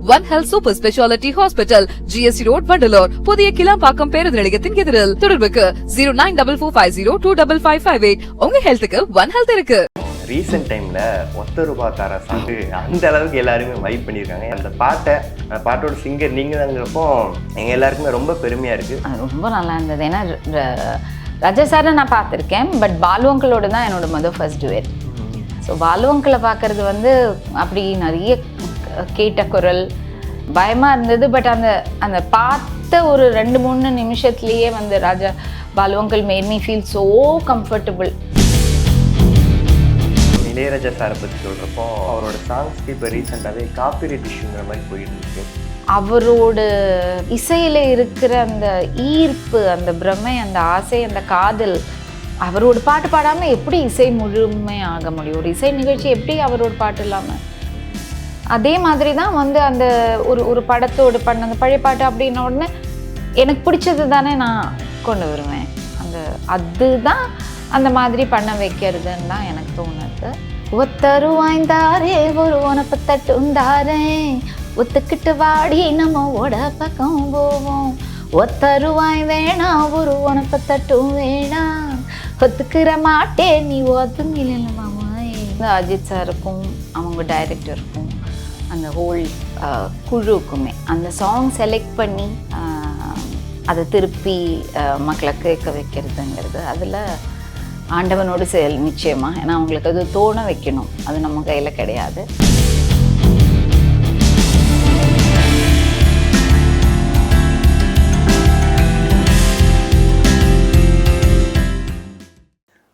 One Health Super Speciality Hospital, GST Road, Vandalore. புதிய கிளாம்பாக்கம் பேருந்து நிலையத்தின் எதிரில். தொடர்புக்கு 0944502558. உங்க ஹெல்த்துக்கு One Health இருக்கு. ரீசெண்ட் டைமில் ஒத்த ரூபா தார சாங்கு அந்த அளவுக்கு எல்லாருமே வைப் பண்ணியிருக்காங்க. அந்த பாட்டோட சிங்கர் நீங்கள் தாங்கிறப்போ எங்கள் எல்லாருக்குமே ரொம்ப பெருமையாக இருக்குது. ரொம்ப நல்லா இருந்தது. ஏன்னா ராஜா சாரை நான் பார்த்துருக்கேன், பட் பாலு அங்கிளோட தான் என்னோட ஃபர்ஸ்ட் டுவேட். ஸோ பாலு அங்கிளை பார்க்குறது வந்து அப்படி நிறைய கேட்ட குரல் பயமாக இருந்தது. பட் அந்த பார்த்த ஒரு 2-3 நிமிஷத்துலேயே வந்து Raja Balu uncle made me feel so comfortable. Ilaiyaraaja சாரை பற்றி சொல்கிறப்போ அவரோட சாங்ஸ்க்கு இப்போ ரீசெண்டாகவே காப்பிரைட் இஷ்யூங்கிற மாதிரி போயிட்டு இருக்கு. அவரோட இசையில் இருக்கிற அந்த ஈர்ப்பு, அந்த பிரமை, அந்த ஆசை, அந்த காதல், அவரோட பாட்டு பாடாமல் எப்படி இசை முழுமை ஆக முடியும்? ஒரு இசை நிகழ்ச்சி எப்படி அவரோட பாட்டு இல்லாமல்? அதே மாதிரி தான் வந்து அந்த ஒரு படத்தோடு பண்ண அந்த பழைய பாட்டு அப்படின்ன உடனே எனக்கு பிடிச்சது தானே நான் கொண்டு வருவேன். அதுதான் அந்த மாதிரி பண்ண வைக்கிறதுன்னு தான் எனக்கு தோணுது. ஒத்தரு வாய்ந்தாரே ஒரு உனப்பு தட்டுந்தாரே, ஒத்துக்கிட்டு வாடி நம்ம ஓட பக்கம் போவோம். ஒத்தருவாய் வேணா ஒரு உனப்பு தட்டும் வேணா, ஒத்துக்கிற மாட்டே நீ ஒத்துங்கில மாமாய். அஜித் சாருக்கும் அவங்க டைரக்டருக்கும் அந்த ஹோல் குழுக்குமே அந்த சாங் செலக்ட் பண்ணி அதை திருப்பி மக்களை கேட்க வைக்கிறதுங்கிறது அதில் ஆண்டவனோடு செயல் நிச்சயமாக. ஏன்னா அவங்களுக்கு அது தோண வைக்கணும், அது நம்ம கையில் கிடையாது.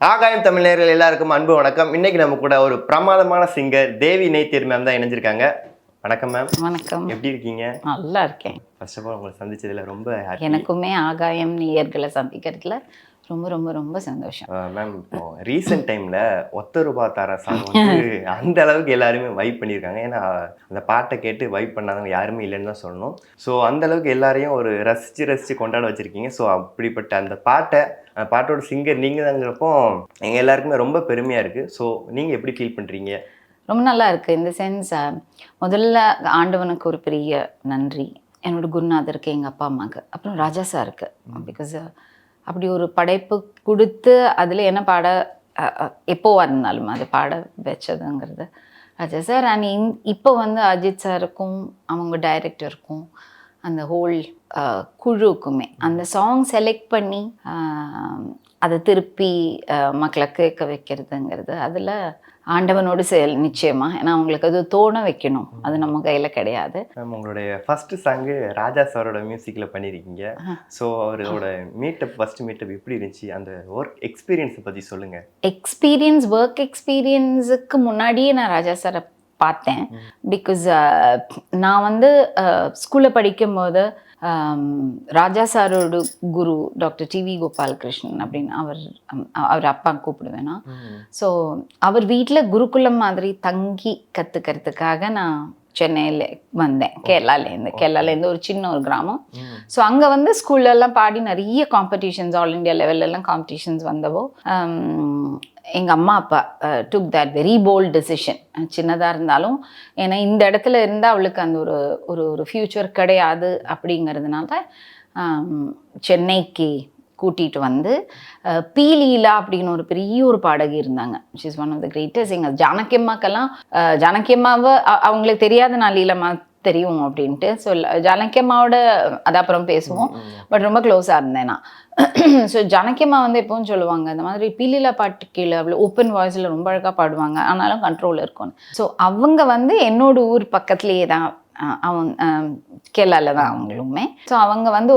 ஆகாயம் தமிழ் நேயர்கள் எல்லாருக்கும் அன்பு வணக்கம். இன்னைக்கு நம்ம கூட ஒரு பிரமாதமான சிங்கர் தேவி நெய்த்தியர் மேம் தான் இணைஞ்சிருக்காங்க. வணக்கம் மேம். வணக்கம். எப்படி இருக்கீங்க? நல்லா இருக்கேன். ஃபர்ஸ்ட் ஆஃப் ஆல் உங்களை சந்திச்சதுல ரொம்ப எனக்குமே ஆகாயம் நேயர்களை சந்திக்கிறதுல ரொம்ப ரொம்ப ரொம்ப சந்தோஷம் மேம். இப்போ ரீசெண்ட் டைம்ல ஒத்த ரூபா தார சாங் வந்து அந்த அளவுக்கு எல்லாருமே வைப் பண்ணியிருக்காங்க. ஏன்னா அந்த பாட்டை கேட்டு வைப் பண்ணாதவங்க யாருமே இல்லைன்னு தான் சொல்லணும். ஸோ அந்த அளவுக்கு எல்லாரையும் ஒரு ரசிச்சு கொண்டாட வச்சிருக்கீங்க. ஸோ அப்படிப்பட்ட அந்த பாட்டோட சிங்கர் நீங்கள் தாங்கிறப்போ எங்கள் எல்லாருக்குமே ரொம்ப பெருமையாக இருக்குது. ஸோ நீங்கள் எப்படி ஃபீல் பண்ணுறீங்க? ரொம்ப நல்லா இருக்குது. இந்த சென்ஸ் முதல்ல ஆண்டவனுக்கு ஒரு பெரிய நன்றி, என்னோட குருநாதருக்கு, எங்கள் அப்பா அம்மாவுக்கு, அப்புறம் ராஜா சாருக்கு. பிகாஸ் அப்படி ஒரு படைப்பு கொடுத்து அதில் என்ன பாட எப்போவா இருந்தாலும் அது பாட வச்சதுங்கிறது ராஜா சார். அண்ட் இப்போ வந்து அஜித் சாருக்கும் அவங்க டைரக்டருக்கும் அந்த ஹோல் குழுக்குமே அந்த சாங் செலக்ட் பண்ணி அதை திருப்பி மக்களை கேட்க வைக்கிறதுங்கிறது அதில் ஆண்டவனோடு செயல் நிச்சயமாக. ஏன்னா அவங்களுக்கு அது தோண வைக்கணும், அது நம்ம கையில் கிடையாது. மேம், உங்களுடைய ஃபர்ஸ்ட் சாங்கு ராஜா சாரோட மியூசிக்கில் பண்ணியிருக்கீங்க. ஸோ அவரோட ஃபர்ஸ்ட் மீட்டப் எப்படி இருந்துச்சு? அந்த ஒர்க் எக்ஸ்பீரியன்ஸை பற்றி சொல்லுங்கள். ஒர்க் எக்ஸ்பீரியன்ஸுக்கு முன்னாடியே நான் ராஜா சாரை பார்த்தேன். பிகாஸ் நான் வந்து ஸ்கூலில் படிக்கும்போது ராஜா சாரோட குரு டாக்டர் டிவி கோபாலகிருஷ்ணன் அப்படின்னு அவர் அப்பா கூப்பிடுவேன்னா. ஸோ அவர் வீட்டில் குருகுலம் மாதிரி தங்கி கற்றுக்கிறதுக்காக நான் சென்னையில் வந்தேன். கேரளாலேருந்து ஒரு சின்ன ஒரு கிராமம். ஸோ அங்கே வந்து ஸ்கூல்லலாம் பாடி நிறைய காம்படிஷன்ஸ், ஆல் இண்டியா லெவல்லலாம் காம்படிஷன்ஸ் வந்தவோ எங்கள் அம்மா அப்பா took that very bold decision. சின்னதாக இருந்தாலும், ஏன்னா இந்த இடத்துல இருந்தால் அவளுக்கு அந்த ஒரு ஃப்யூச்சர் கிடையாது அப்படிங்கிறதுனால சென்னைக்கு கூட்டிகிட்டு வந்து பீலீலா அப்படின்னு ஒரு பெரிய ஒரு பாடகி இருந்தாங்க. She is one of the greatest singers. Janaki அம்மாவை அவங்களுக்கு தெரியாத நான் லீலம்மா தெரியும் அப்படின்ட்டு. ஸோ ஜானகி அம்மாவோட அது அப்புறம் பேசுவோம், பட் ரொம்ப க்ளோஸாக இருந்தேன் நான். ஸோ ஜானகி அம்மா வந்து எப்பவும் சொல்லுவாங்க, இந்த மாதிரி பீலீலா பாட்டு கீழே அவ்வளோ ஓப்பன் வாய்ஸில் ரொம்ப அழகாக பாடுவாங்க, ஆனாலும் கண்ட்ரோல் இருக்கும். ஸோ அவங்க வந்து என்னோட ஊர் பக்கத்துலேயே தான், அவங்க கேரளாவில் தான் அவங்களுமே. ஸோ அவங்க வந்து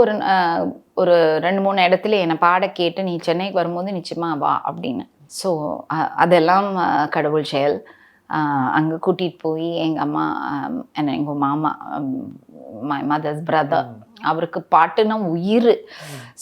ஒரு 2-3 இடத்துல என்னை பாட கேட்டு, நீ சென்னைக்கு வரும்போது நிச்சயமா வா அப்படின்னு. ஸோ அதெல்லாம் கடவுள் செயல். அங்கே கூட்டிகிட்டு போய் எங்கள் அம்மா எங்கள் மாமா, மை மதர்ஸ் பிரதர், அவருக்கு பாட்டுனா உயிர்.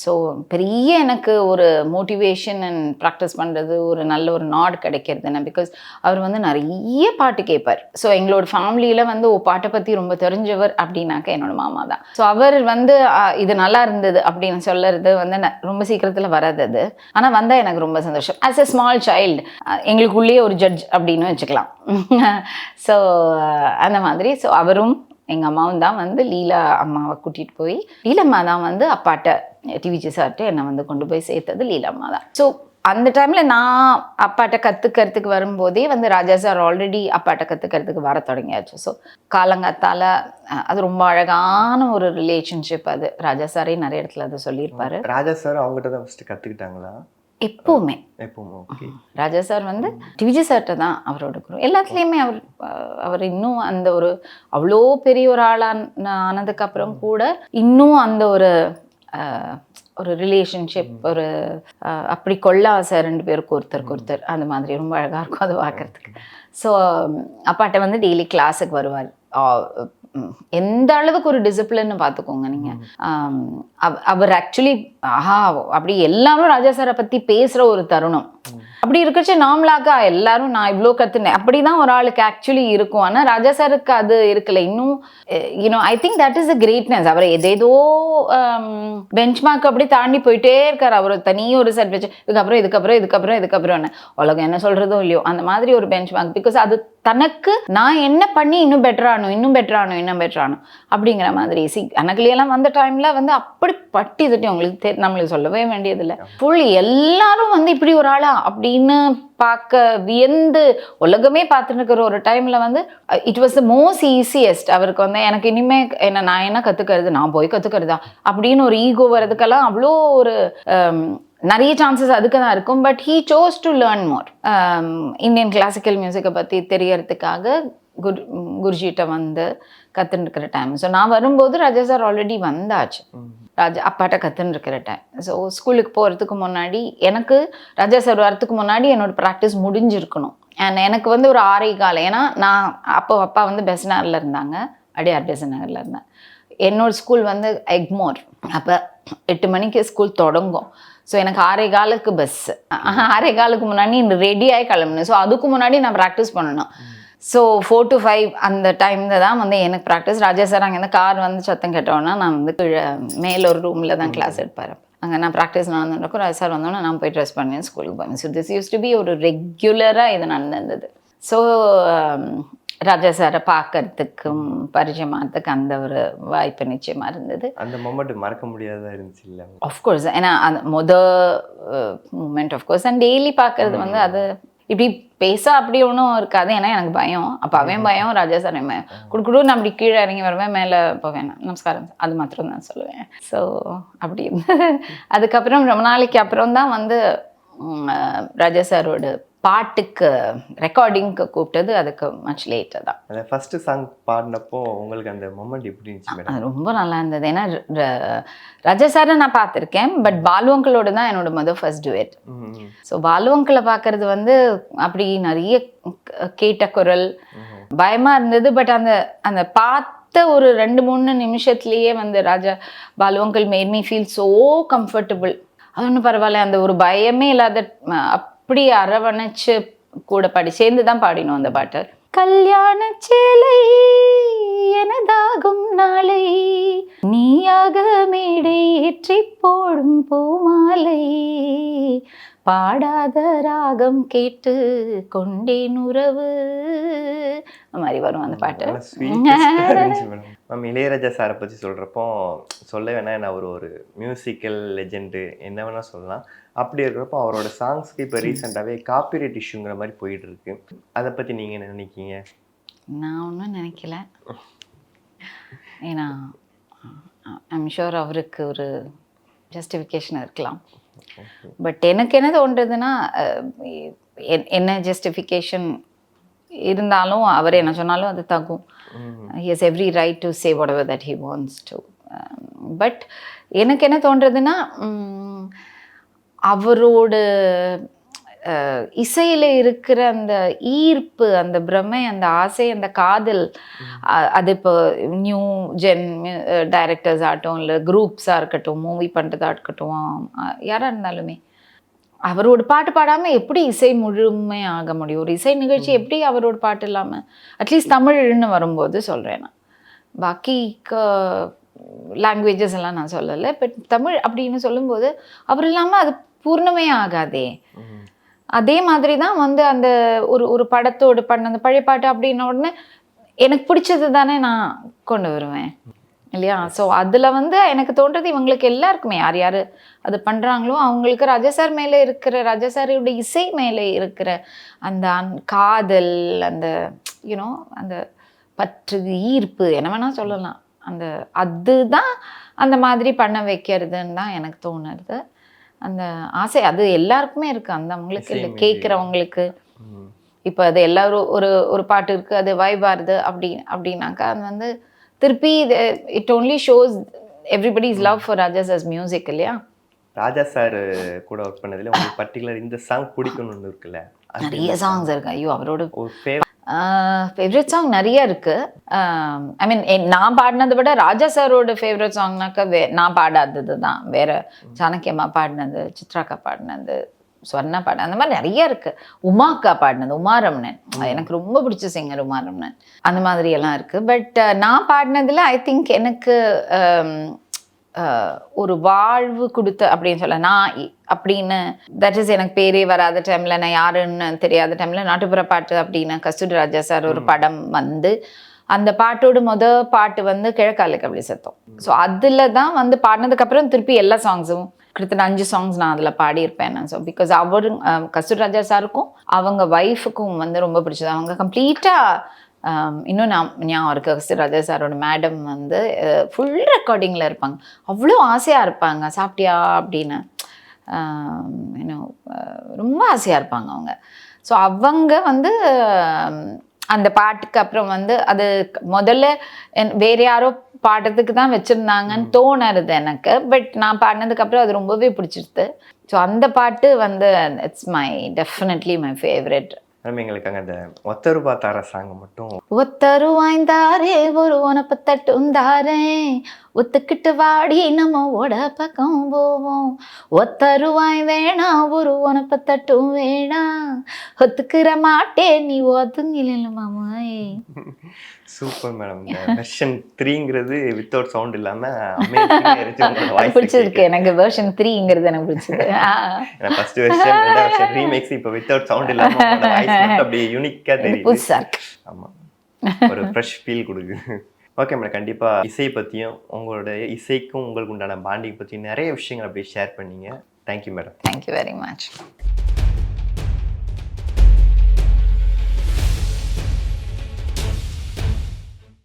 ஸோ பெரிய எனக்கு ஒரு மோட்டிவேஷன் அண்ட் ப்ராக்டிஸ் பண்ணுறது, ஒரு நல்ல ஒரு நாட் கிடைக்கிறது என்ன. பிகாஸ் அவர் வந்து நிறைய பாட்டு கேட்பார். ஸோ எங்களோட ஃபேமிலியில் வந்து பாட்டை பற்றி ரொம்ப தெரிஞ்சவர் அப்படின்னாக்க என்னோட மாமா தான். ஸோ அவர் வந்து இது நல்லா இருந்தது அப்படின்னு சொல்லுறது வந்து ரொம்ப சீக்கிரத்தில் வராது அது. ஆனால் வந்தால் எனக்கு ரொம்ப சந்தோஷம். ஆஸ் எ ஸ்மால் சைல்டு எங்களுக்குள்ளேயே ஒரு ஜட்ஜ் அப்படின்னு வச்சுக்கலாம். ஸோ அந்த மாதிரி. ஸோ அவரும் எங்கள் அம்மாவும் தான் வந்து லீலா அம்மாவை கூட்டிகிட்டு போய் லீலம்மா தான் வந்து அப்பாட்ட டிவிஜி சார்ட்டு என்னை வந்து கொண்டு போய் சேர்த்தது லீலம்மா தான். ஸோ அந்த டைமில் நான் அப்பாட்ட கற்றுக்கிறதுக்கு வரும்போதே வந்து ராஜா சார் ஆல்ரெடி அப்பாட்ட கற்றுக்கிறதுக்கு வர தொடங்கியாச்சு. ஸோ காலங்காத்தால் அது ரொம்ப அழகான ஒரு ரிலேஷன்ஷிப். அது ராஜா சாரே நிறைய இடத்துல அதை சொல்லியிருப்பாரு. ராஜா சார் அவங்ககிட்ட தான் ஃபஸ்ட்டு கற்றுக்கிட்டாங்களா? எப்பவுமே ஓகே. ராஜா சார் வந்து டிவிஜி சார்கிட்ட தான் அவரோட குரு. எல்லாத்துலேயுமே அவர் இன்னும் அந்த ஒரு அவ்வளோ பெரிய ஒரு ஆனதுக்கு அப்புறம் கூட இன்னும் அந்த ஒரு ரிலேஷன்ஷிப் ஒரு அப்படி கொள்ள ஆசை 2 பேருக்கு ஒருத்தருக்கு அந்த மாதிரி ரொம்ப அழகாக இருக்கும் அது பார்க்குறதுக்கு. ஸோ அப்பாட்ட வந்து டெய்லி கிளாஸுக்கு வருவார். எந்த அளவுக்கு ஒரு டிசிப்ளின்னு பார்த்துக்கோங்க நீங்கள். அவர் ஆக்சுவலி அப்படி எல்லாரும் ராஜா சாரை பற்றி பேசுகிற ஒரு தருணம் அப்படி இருக்கச்சு நார்மலாக எல்லாரும் நான் இவ்வளோ கற்றுனேன் அப்படி தான் ஒரு ஆளுக்கு ஆக்சுவலி இருக்கும். ஆனால் ராஜா சாருக்கு அது இருக்கல இன்னும். You know I think that is a greatness. அவர் ஏதேதோ பெஞ்ச் மார்க் அப்படி தாண்டி போயிட்டே இருக்கார். அவர் தனியாக ஒரு செட் வச்சு இதுக்கப்புறம் உலகம் என்ன சொல்கிறதோ இல்லையோ அந்த மாதிரி ஒரு பெஞ்ச் மார்க். பிகாஸ் அது தனக்கு நான் என்ன பண்ணி இன்னும் பெட்டரானும் அப்படிங்கிற மாதிரி. எனக்குலாம் வந்த டைமில் வந்து அப்படி பட்டி தட்டி உங்களுக்கு நம்மளுக்கு சொல்லவே வேண்டியதில்லை. ஃபுல் எல்லாரும் வந்து இப்படி ஒரு ஆளா அப்படின்னு பார்க்க வியந்து உலகமே பார்த்துட்டு இருக்கிற ஒரு டைமில் வந்து it was the most easiest. அவருக்கு வந்து எனக்கு இனிமே நான் என்ன கற்றுக்கிறது, நான் போய் கற்றுக்கிறதா அப்படின்னு ஒரு ஈகோ வர்றதுக்கெல்லாம் அவ்வளோ ஒரு நிறைய சான்சஸ் அதுக்கு தான் இருக்கும். But he chose to learn more. Indian classical மியூசிக்கை பற்றி தெரியறதுக்காக குருஜிகிட்ட வந்து கற்றுன்னு இருக்கிற டைம். ஸோ நான் வரும்போது ராஜா சார் ஆல்ரெடி வந்தாச்சு. அப்பாட்ட கற்றுன்னு இருக்கிற டைம். ஸோ ஸ்கூலுக்கு போகிறதுக்கு முன்னாடி எனக்கு ராஜா சார் வரத்துக்கு முன்னாடி என்னோடய ப்ராக்டிஸ் முடிஞ்சிருக்கணும். அண்ட் எனக்கு வந்து ஒரு 6:15. ஏன்னா நான் அப்பா வந்து பெசனாரில் இருந்தாங்க, அடியார் பெசநகரில் இருந்தேன். என்னோட ஸ்கூல் வந்து எக்மோர். அப்போ 8 மணிக்கு ஸ்கூல் தொடங்கும். ஸோ எனக்கு 6:15 பஸ்ஸு. 6:15 முன்னாடி ரெடியாகி கிளம்புனேன். ஸோ அதுக்கு முன்னாடி நான் ப்ராக்டிஸ் பண்ணணும். ஸோ 4 to 5 அந்த டைமில் தான் வந்து எனக்கு ப்ராக்டிஸ். ராஜா சார் அங்கேருந்து கார் வந்து சத்தம் கேட்டோன்னா நான் வந்து கீழே மேலே ஒரு ரூமில் தான் கிளாஸ் எடுப்பார். அங்கே நான் ப்ராக்டிஸ் நடந்துருக்கும். ராஜா சார் வந்தோன்னே நான் போய் ட்ரெஸ் பண்ணேன், ஸ்கூலுக்கு போவேன். So this use to be ஒரு ரெகுலராக இது நடந்திருந்தது. ஸோ ராஜா சாரை பார்க்கறதுக்கும் பரிச்சயமாகிறதுக்கு அந்த ஒரு வாய்ப்பு நிச்சயமாக இருந்தது. அந்த மொமெண்ட் மறக்க முடியாதா இருந்துச்சு இல்லை? ஆஃப்கோர்ஸ். ஏன்னா அந்த மூமெண்ட் ஆஃப்கோர்ஸ். அண்ட் டெய்லி பார்க்கறது வந்து அது இப்படி பேச அப்படி ஒன்றும் இருக்காது. ஏன்னா எனக்கு பயம், அப்பாவே பயம், ராஜா சார் பயம். குடுக்குடு நான் அப்படி கீழே இறங்கி வருவேன், மேலே போவேன், நமஸ்காரம் அது மாத்திரம் தான் சொல்லுவேன். ஸோ அப்படி அதுக்கப்புறம் ரொம்ப நாளைக்கு அப்புறம் தான் வந்து ராஜா சாரோட பாட்டுக்கு ரெக்கார்டிங்க்கு கூப்பிட்டது. அதுக்கு மச் லேட்டர் தான். அந்த ஃபர்ஸ்ட் சாங் பாடினப்போ உங்களுக்கு அந்த மொமெண்ட் எப்படி இருந்துச்சு மேடம்? அது ரொம்ப நல்லா இருந்தது. ஏன்னா ராஜா சாரை நான் பார்த்துருக்கேன், பட் பாலுவங்களோட தான் என்னோட ஃபர்ஸ்ட் டுவேட். ஸோ பாலுவங்களை பார்க்கறது வந்து அப்படி நிறைய கேட்ட குரல் பயமாக இருந்தது. பட் அந்த பார்த்த ஒரு 2-3 நிமிஷத்துலேயே வந்து ராஜா பாலுவங்கள் made me feel so comfortable. அது ஒன்றும் பரவாயில்ல, அந்த ஒரு பயமே இல்லாத அப்படி அரவணைச்சு கூட சேர்ந்து தான் பாடினோம் அந்த பாட்டு. கல்யாண சேலை எனதாகும் நாளை நீயாக மேடை ஏற்றி போடும் பூமாலை பாடாத ராகம் கேட்டு கொண்டேன் உறவு அந்த மாதிரி வரும் அந்த பாட்டு. மேம் இளையராஜா சாரை பற்றி சொல்கிறப்போ சொல்ல வேணா என்ன ஒரு மியூசிக்கல் லெஜெண்டு என்ன வேணால் சொல்லலாம். அப்படி இருக்கிறப்போ அவரோட சாங்ஸ்க்கு இப்போ ரீசெண்டாகவே காப்பிரைட் இஷ்யூங்கிற மாதிரி போயிட்டு இருக்கு. அதை பற்றி நீங்கள் என்ன நினைக்கிங்க? நான் ஒன்றும் நினைக்கல. ஏன்னா ஐம் ஷூர் அவருக்கு ஒரு ஜஸ்டிஃபிகேஷன் இருக்கலாம். பட் எனக்கு என்ன தோன்றதுன்னா என்ன ஜஸ்டிஃபிகேஷன் இருந்தாலும் அவர் என்ன சொன்னாலும் அது தகும். He has every right to say whatever that he wants to. But எனக்கு என்ன தோன்றதுன்னா அவரோட இசையில் இருக்கிற அந்த ஈர்ப்பு, அந்த பிரமை, அந்த ஆசை, அந்த காதல், அது இப்போ நியூ ஜென் டைரக்டர்ஸ் ஆகட்டும், இல்லை குரூப்ஸாக இருக்கட்டும், மூவி பண்ணுறதா இருக்கட்டும், யாராக இருந்தாலுமே அவரோட பாட்டு பாடாமல் எப்படி இசை முழுமை ஆக முடியும்? ஒரு இசை நிகழ்ச்சி எப்படி அவரோட பாட்டு இல்லாமல், அட்லீஸ்ட் தமிழ்னு வரும்போது சொல்கிறேன் நான். பாக்கி லாங்குவேஜஸ் எல்லாம் நான் சொல்லலை. பட் தமிழ் அப்படின்னு சொல்லும்போது அவர் இல்லாமல் அது பூர்ணமே ஆகாதே. அதே மாதிரி தான் வந்து அந்த ஒரு படத்தோடு பண்ண அந்த பழைய பாட்டு அப்படின்ன உடனே எனக்கு பிடிச்சது தானே நான் கொண்டு வருவேன் இல்லையா? ஸோ அதில் வந்து எனக்கு தோன்றது இவங்களுக்கு எல்லாருக்குமே யார் யார் அது பண்ணுறாங்களோ அவங்களுக்கு ராஜா சார் மேலே இருக்கிற, ராஜா சாரோட இசை மேலே இருக்கிற அந்த காதல், அந்த யூனோ அந்த பற்று, ஈர்ப்பு, என்ன வேணால் சொல்லலாம், அந்த அதுதான் அந்த மாதிரி பண்ண வைக்கிறதுன்னு தான் எனக்கு தோணுது. அந்த ஆசை அது எல்லாருக்குமே இருக்குது, அந்த அவங்களுக்கு இல்லை, கேட்குறவங்களுக்கு. இப்போ அது எல்லாரும் ஒரு பாட்டு இருக்குது, அது வைபாருது அப்படின்னாக்கா அது வந்து திருப்பி it only shows everybody's love for Raja sir's music இல்லையா? ராஜா சார் கூட ஒர்க் பண்ணதுல உங்களுக்கு பர்டிகுலர் இந்த சாங் பிடிக்கணும்னு இருக்குல்ல? நிறைய சாங்ஸ் இருக்கு. ஐயோ, அவரோட ஒரு ஃபேவரட் சாங் நிறைய இருக்கு. ஐ மீன் நான் பாடினதை விட ராஜா சாரோட ஃபேவரட் சாங்னாக்கா நான் பாடாதது தான் வேற. ஜானகியம்மா பாடினது, சித்ராக்கா பாடினது, ஸ்வர்ணா பாடினது, அந்த மாதிரி நிறைய இருக்கு. உமாக்கா பாடினது, உமாரமணன் எனக்கு ரொம்ப பிடிச்ச சிங்கர் உமாரமணன், அந்த மாதிரி எல்லாம் இருக்கு. பட் நான் பாடினதுல ஐ திங்க் எனக்கு ஒரு வாழ்வு கொடுத்த அப்படின்னு சொல்ல, நான் அப்படின்னு தட் இஸ் எனக்கு பேரே வராத டைமில், நான் யாருன்னு தெரியாத டைமில் நாட்டுப்புற பாட்டு அப்படின்னு கஸ்தூரி ராஜா சார் ஒரு படம் வந்து அந்த பாட்டோட பாட்டு வந்து கிழக்காலுக்கு அப்படி சத்தம். ஸோ அதில் தான் வந்து பாடினதுக்கப்புறம் திருப்பி எல்லா சாங்ஸும் கிட்டத்தட்ட 5 சாங்ஸ் நான் அதில் பாடியிருப்பேன் நான். ஸோ பிகாஸ் அவரும் கஸ்தூரி ராஜா சாருக்கும் அவங்க ஒய்ஃபுக்கும் வந்து ரொம்ப பிடிச்சது. அவங்க கம்ப்ளீட்டாக இன்னும் நான் ஞாபகம் இருக்கு, கஸ்தூரி ராஜா சாரோட மேடம் வந்து ஃபுல் ரெக்கார்டிங்கில் இருப்பாங்க. அவ்வளோ ஆசையாக இருப்பாங்க, சாப்பிட்டியா அப்படின்னு இன்னும் ரொம்ப ஆசையாக இருப்பாங்க அவங்க. ஸோ அவங்க வந்து அந்த பாட்டுக்கு அப்புறம் வந்து அது முதல்ல வேற யாரோ பாடுறதுக்கு தான் வச்சுருந்தாங்கன்னு தோணுறது எனக்கு. பட் நான் பாடினதுக்கப்புறம் அது ரொம்பவே பிடிச்சிருது. ஸோ அந்த பாட்டு வந்து இட்ஸ் டெஃபினெட்லி மை ஃபேவரட். எங்களுக்கு அங்கே அந்த ஒத்தருபா தார சாங் மட்டும். ஒத்தரு வாய்ந்தாரே ஒரு உனப்பு தட்டுந்தாரே, ஒத்துக்கிட்டு வாடி நம்ம ஓட பக்கம் போவோம், ஒத்தருவாய் வேணா ஒரு உனப்பு தட்டும் வேணா, ஒத்துக்கிற மாட்டே நீ ஒத்துங்கில மாமாயே. Super madam. இந்த வெர்ஷன் 3ங்கிறது வித்தவுட் சவுண்ட் இல்லாம பிடிச்சிருக்கு எனக்கு. வெர்ஷன் 3ங்கிறது எனக்கு பிடிச்சது. ஃபர்ஸ்ட் வெர்ஷன், ரெண்டாவது வெர்ஷன் ரீமிக்ஸ், இப்போ வித்தவுட் சவுண்ட் இல்லாம வாய்ஸ் மட்டும் அப்படியே யூனிக்கா தெரியுது. புதுசா இருக்கு. ஆமா, ஒரு ஃப்ரெஷ் ஃபீல் கொடுக்குது. ஓகே மேடம், கண்டிப்பா இசை பத்தியும் உங்களோட இசைக்கும் உங்களுக்கு உண்டான பாண்டிங் பத்தி நிறைய விஷயங்கள் அப்படியே ஷேர் பண்ணீங்க. Thank you madam. Thank you very much.